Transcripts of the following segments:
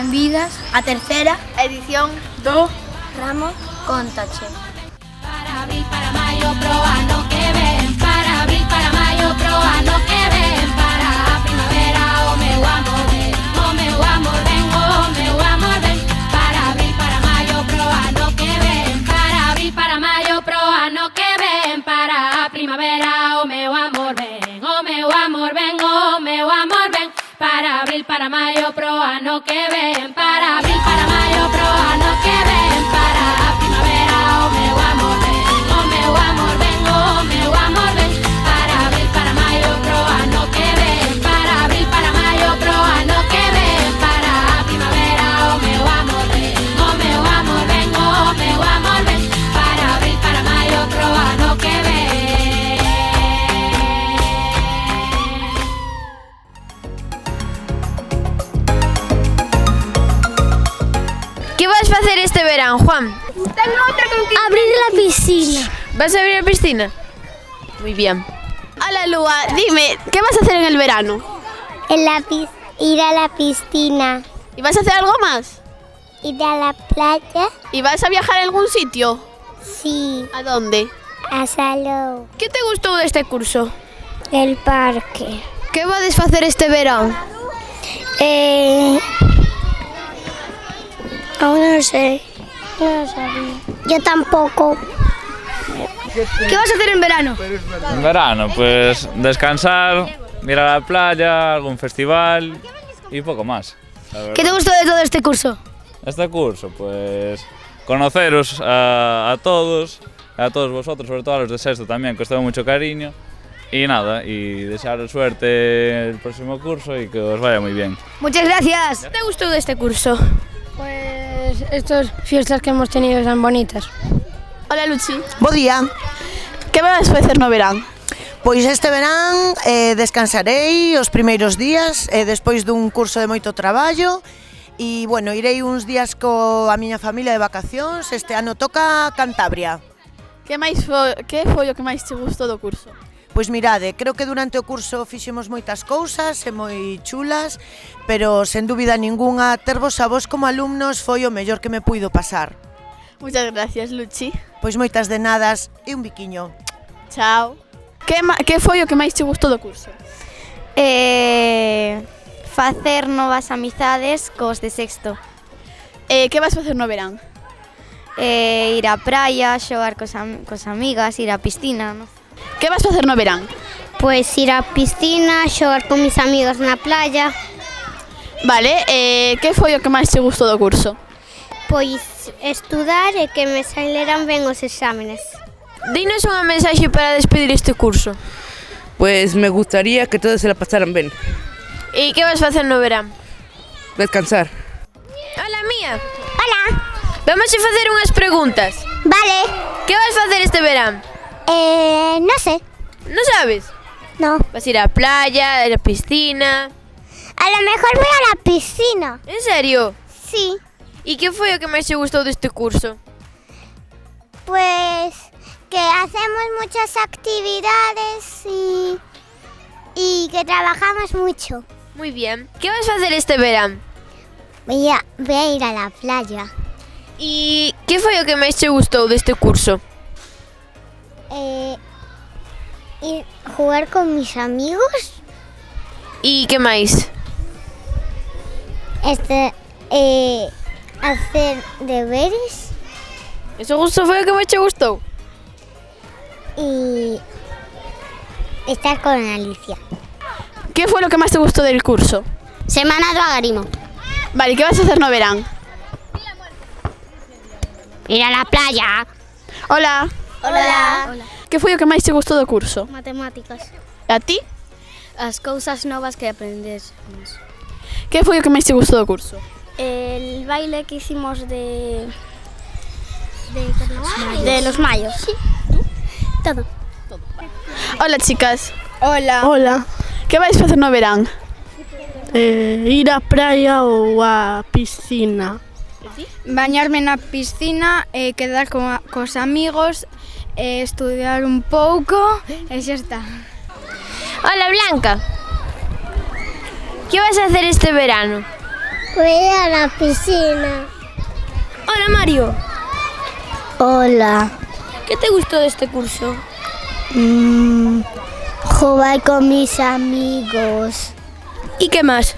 benvidas a terceira edición do Ramo Contache. Para abril, para mayo, pro ano que ven. Para abril, para mayo, pro ano que ven. Para a primavera, o meu amor ven. O meu amor ven, o meu amor ven. Para abril, para mayo, pro ano que ven. Para abril, para mayo, pro ano que ven. Para a primavera, o meu amor ven. O meu amor ven, o meu amor ven. Para abril, para mayo, pro ano que ven. Para abril, para mayo, pro ano que ven. Para a primavera, o meu amor ven. O meu amor ven, o meu amor ven. Para abril, para mayo, pro ano que ven. Para abril, para mayo, pro ano que ven. Para a primavera, o meu amor ven. O meu amor ven, o meu amor ven. Para abril, para mayo, pro ano que ven. ¿Qué vas a hacer este verano, Juan? abrir la piscina. ¿Vas a abrir la piscina? Muy bien. Hola Lua, dime, ¿qué vas a hacer en el verano? Ir a la piscina, ¿Y vas a hacer algo más? ir a la playa, ¿Y vas a viajar a algún sitio? sí, ¿A dónde? a Salou, ¿Qué te gustó de este curso? el parque. ¿Qué vas a hacer este verano? Aún no sé, no lo sabía. Yo tampoco. ¿Qué vas a hacer en verano? En verano, pues descansar, ir a la playa, algún festival y poco más. la verdad. ¿Qué te gustó de todo este curso? Este curso, pues conoceros a todos vosotros, sobre todo a los de sexto también, que os tengo mucho cariño. Y nada, y desearos suerte el próximo curso y que os vaya muy bien. Muchas gracias. ¿Qué te gustó de este curso? Pues estas fiestas que hemos tenido son bonitas. Hola Luchi, Bo día. ¿qué vas a hacer no verán? Pois este verán descansarei os primeiros días despois dun curso de moito traballo e, bueno, irei uns días coa miña familia de vacacións. Este ano toca Cantabria. Que foi o que máis te gustou do curso? Pois mirade, creo que durante o curso fixemos moitas cousas e moi chulas, pero sen dúbida ningunha tervos a vos como alumnos foi o mellor que me puido pasar. Muchas gracias Luchi. Pois moitas de nadas e un biquiño. Chao. Que foi o que máis te gustou do curso? Facer novas amizades cos de sexto. Que vas a facer no verán? Ir á praia, xogar cos amigas, ir á piscina, ¿no? Que vas a facer no verán? Pois ir á piscina, xogar con mis amigos na playa. Vale, que foi o que máis te gustou do curso? Pois estudar e que me saleran ben os exámenes. Dinos unha mensaxe para despedir este curso. Pues me gustaría que todos se la pasaran bien. ¿Y qué vas a hacer no verano? Descansar. Hola, Mía. Hola. Vamos a facer unhas preguntas. Vale. ¿Qué vas a hacer este verano? No sé. ¿No sabes? No. ¿Vas a ir a la playa, a la piscina? A lo mejor voy a la piscina. ¿En serio? Sí. ¿Y qué foi o que máis te gustou deste curso? Pues que hacemos muchas actividades y que trabajamos mucho. Muy bien. ¿Qué vas a hacer este verano? Voy a ir a la playa. ¿Y qué foi o que máis te gustou deste curso? Ir jugar con mis amigos. ¿Y qué máis? Hacer deberes Eso justo foi o que máis te gustou? y estar con Alicia. Que foi o que máis te gustou del curso? Semana do Agarimo. Vale, que vas a hacer no verán? Ir a la playa. Hola, Hola. que foi o que máis te gustou do curso? Matemáticas. A ti? As cousas novas que aprendes. Que foi o que máis te gustou do curso? El baile que hicimos de los mayos. Todo. Hola chicas. Hola. Hola. Que vais a facer no verán? Ir á praia ou á piscina. Bañarme na piscina, quedar cos amigos, estudiar un pouco e xa está. Hola, Blanca. ¿Qué vas a hacer este verano? Fui a la piscina. Hola Mario, Hola. ¿qué te gustó de este curso? Jugar con mis amigos. ¿Y qué más?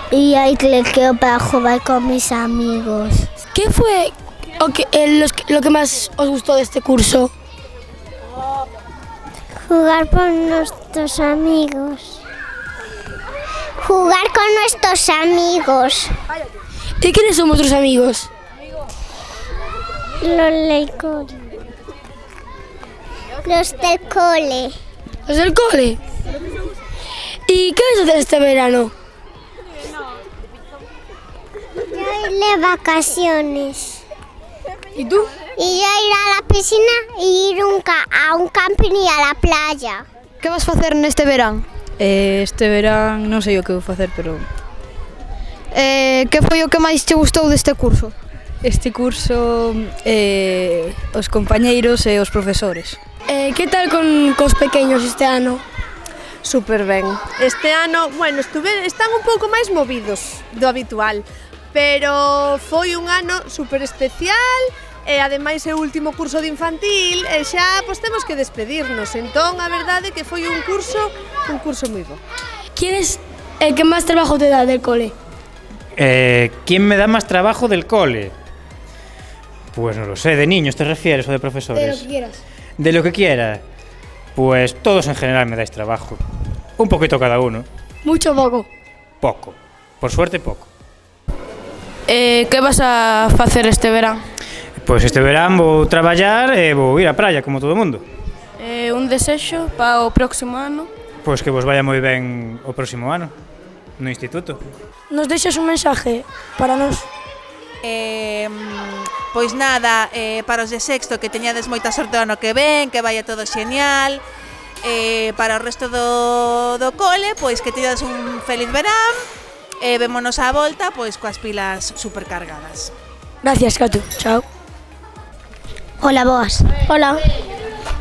Y hay cliqueo para jugar con mis amigos. ¿Qué fue lo que más os gustó de este curso? Jugar con nuestros amigos. Jugar con nuestros amigos. ¿Y quiénes son vuestros amigos? Los del cole. Los del cole. ¿Los del cole? ¿Y qué vais a hacer este verano? Yo iré de vacaciones. ¿Y tú? Y yo ir a la piscina y ir a un camping y a la playa. Que vas facer neste verán? Este verán non sei o que vou facer, pero Que foi o que máis te gustou deste curso? este curso os compañeiros e os profesores. ¿Qué tal con os pequeños este ano? Super ben. Este ano, bueno, están un pouco máis movidos do habitual, pero foi un ano super especial e ademais é o último curso de infantil e xa pois temos que despedirnos. Entón, a verdade é que foi un curso moi bo. ¿Quién es el que más trabajo te da del cole? ¿Quién me da más trabajo del cole? Pues no lo sé, ¿de niños te refieres o de profesores? De lo que quieras. De lo que quiera. Pues todos en general me dais trabajo. Un poquito cada uno. ¿Mucho o poco? Poco. Por suerte, poco. Que vas a facer este verán? Pues este verán vou traballar e vou ir á praia, como todo o mundo. Un desexo para o próximo ano? Pois que vos vaya moi ben o próximo ano, no instituto. Nos deixas un mensaje para nós? Pois nada, para os de sexto que teñades moita sorte o ano que ven, que vaya todo xenial. Para o resto do cole, pois que teñades un feliz verán. Vémonos á volta, pois coas pilas supercargadas. Gracias, Cato. Chao. Hola, boas. Hola.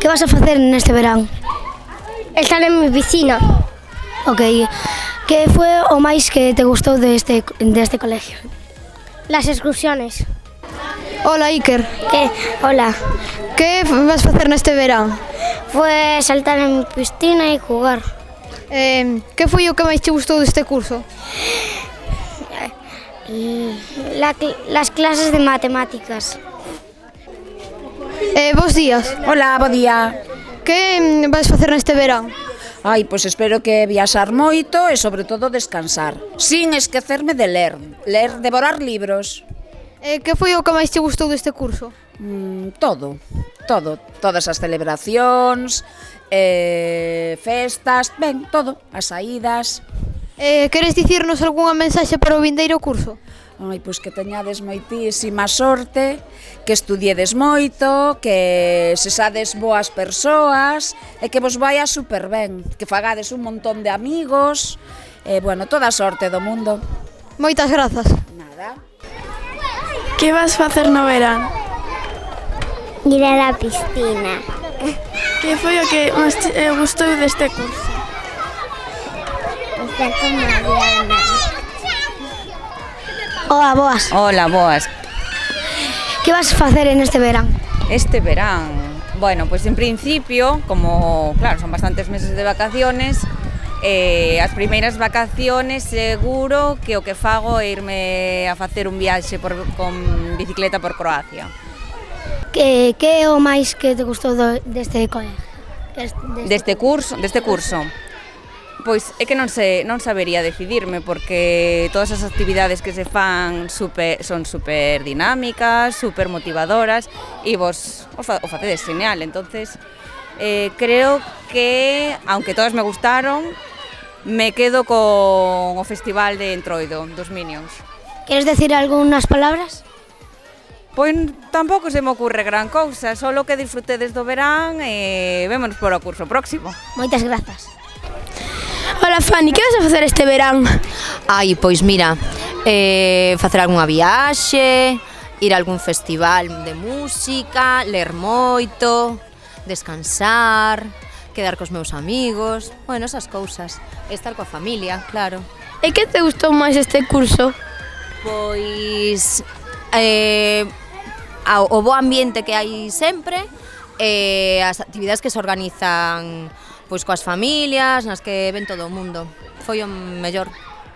¿Qué vas a hacer en este verán? Estar en mi piscina. Ok. ¿Qué fue o máis que te gustou de este colegio? Las excursiones. Hola, Iker. ¿Qué? Hola. Que vas facer neste verán? Fue saltar en mi piscina y jugar. Que foi o que máis te gustou deste curso? Las clases de matemáticas. Bos días. Hola, bo día. Que vas facer neste verán? Ai, pois espero que viaxar moito e sobre todo descansar, sin esquecerme de ler, devorar libros. Que foi o que máis te gustou deste curso? Todas as celebracións, festas, ben, todo, as saídas. Queres dicirnos algunha mensaxe para o vindeiro curso? Ai, pois que teñades moitísima sorte, que estudiedes moito, que sesades boas persoas e que vos vaia super ben, que fagades un montón de amigos, bueno, toda a sorte do mundo. Moitas grazas. Nada. Que vas facer no verán? Ir a la piscina. Que foi o que máis te gustou deste curso? Estar con Mariana. Hola, boas. Hola, boas. ¿Qué vas a facer en este verán? Este verán, bueno, pues en principio, como, claro, son bastantes meses de vacaciones, as primeiras vacaciones seguro que o que fago é irme a facer un viaxe con bicicleta por Croacia. Que é o máis que te gustou deste colegio? Deste curso? Pois é que non sabería decidirme porque todas as actividades que se fan son super dinámicas, super motivadoras e vos o facedes genial, entonces creo que, aunque todas me gustaron, me quedo con o Festival de Entroido, dos Minions. ¿Queres decir algunhas palabras? Pois tampouco se me ocurre gran cousa, solo que disfrutedes do verán e vémonos por o curso próximo. Moitas grazas. Hola, Fanny, que vas a facer este verán? Ai, pois mira, facer algunha viaxe, ir a algún festival de música, ler moito, descansar, quedar cos meus amigos, bueno, esas cousas, estar coa familia, claro. E que te gustou máis este curso? Pois o bo ambiente que hai sempre, as actividades que se organizan pois coas familias, nas que ven todo o mundo. Foi o mellor,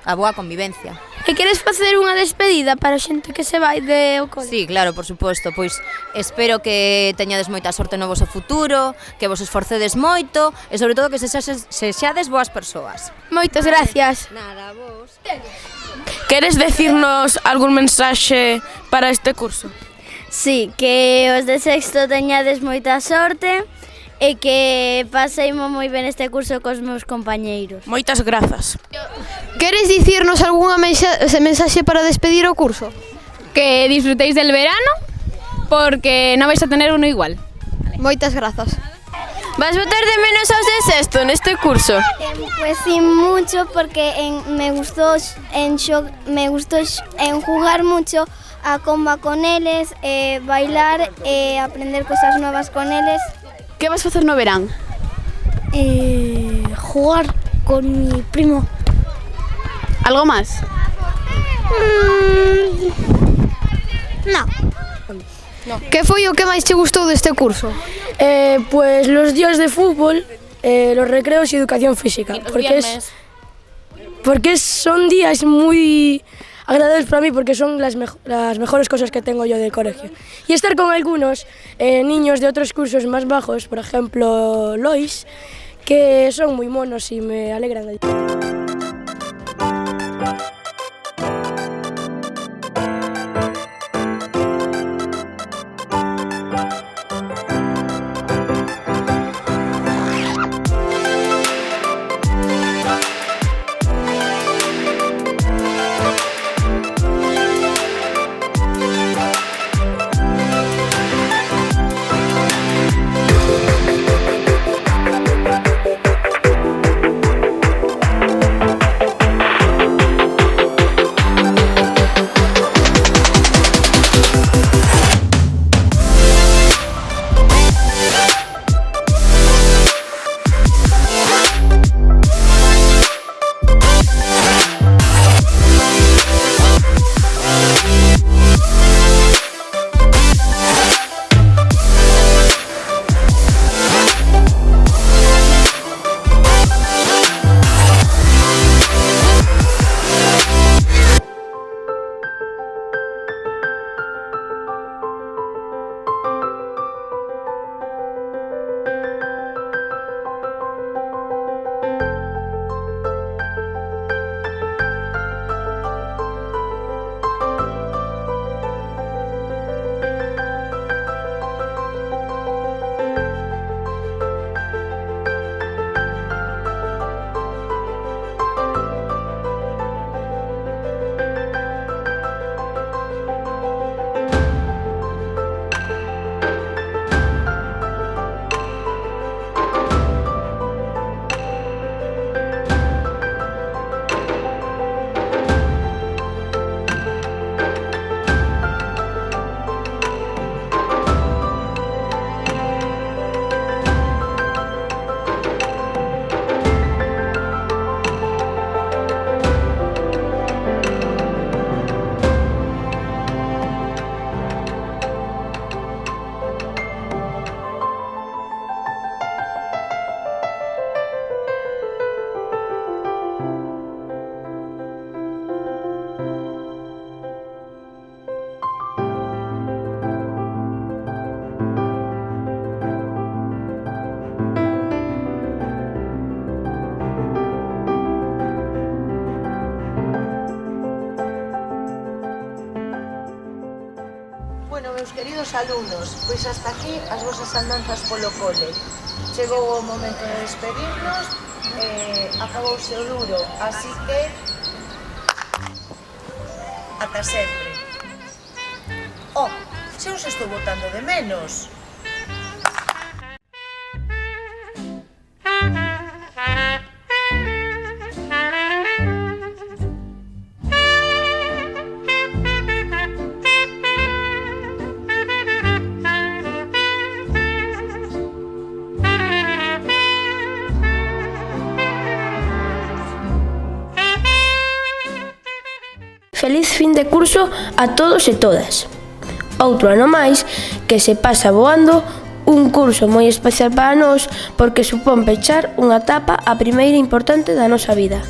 a boa convivencia. E queres facer unha despedida para a xente que se vai do cole? Sí, claro, por suposto, pois espero que teñades moita sorte no voso futuro, que vos esforcedes moito e sobre todo que sexades boas persoas. Moitas gracias. Nada, vos. Queres decirnos algún mensaxe para este curso? Sí, que os de sexto teñades moita sorte e que paseimo moi ben este curso cos meus compañeiros. Moitas grazas. Queres dicirnos algunha mensaxe para despedir o curso? Que disfrutéis del verano porque non vais a tener uno igual. Moitas grazas. Vas botar de menos aos de sexto neste curso? Pues sí, mucho porque me gustó jugar mucho a comba con eles, bailar, aprender cosas nuevas con eles. Que vas facer no verán? Jugar con mi primo. Algo más? No. Que foi o que máis te gustou deste curso? Pues los días de fútbol, los recreos y educación física. Porque son días muy agradables para mí porque son las mejores cosas que tengo yo del colegio. Y estar con algunos niños de otros cursos más bajos, por ejemplo Lois, que son muy monos y me alegran. Meus queridos alumnos, pois hasta aquí as vosas andanzas polo cole. Chegou o momento de despedirnos, acabouse o duro, así que ata sempre. Oh, xa os estou botando de menos. Feliz fin de curso a todos e todas. Outro ano máis que se pasa voando, un curso moi especial para nós porque supón pechar unha etapa a primeira importante da nosa vida.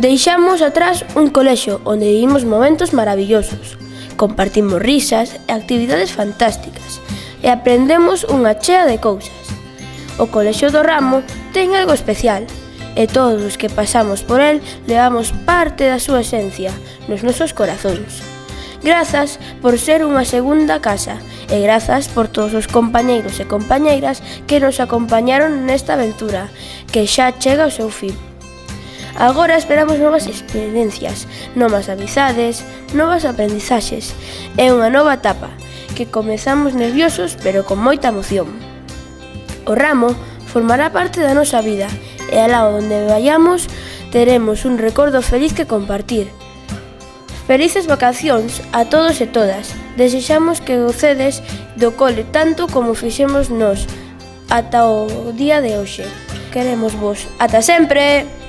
Deixamos atrás un colexio onde vivimos momentos maravillosos, compartimos risas e actividades fantásticas e aprendemos unha chea de cousas. O colexio do Ramo ten algo especial e todos os que pasamos por el levamos parte da súa esencia nos nosos corazóns. Grazas por ser unha segunda casa e grazas por todos os compañeiros e compañeiras que nos acompañaron nesta aventura que xa chega ao seu fin. Agora esperamos novas experiencias, novas amizades, novas aprendizaxes e unha nova etapa que comezamos nerviosos pero con moita emoción. O Ramo formará parte da nosa vida e alá onde vayamos teremos un recordo feliz que compartir. Felices vacacións a todos e todas. Desexamos que gocedes do cole tanto como fixemos nós ata o día de hoxe. Queremos vos. Ata sempre!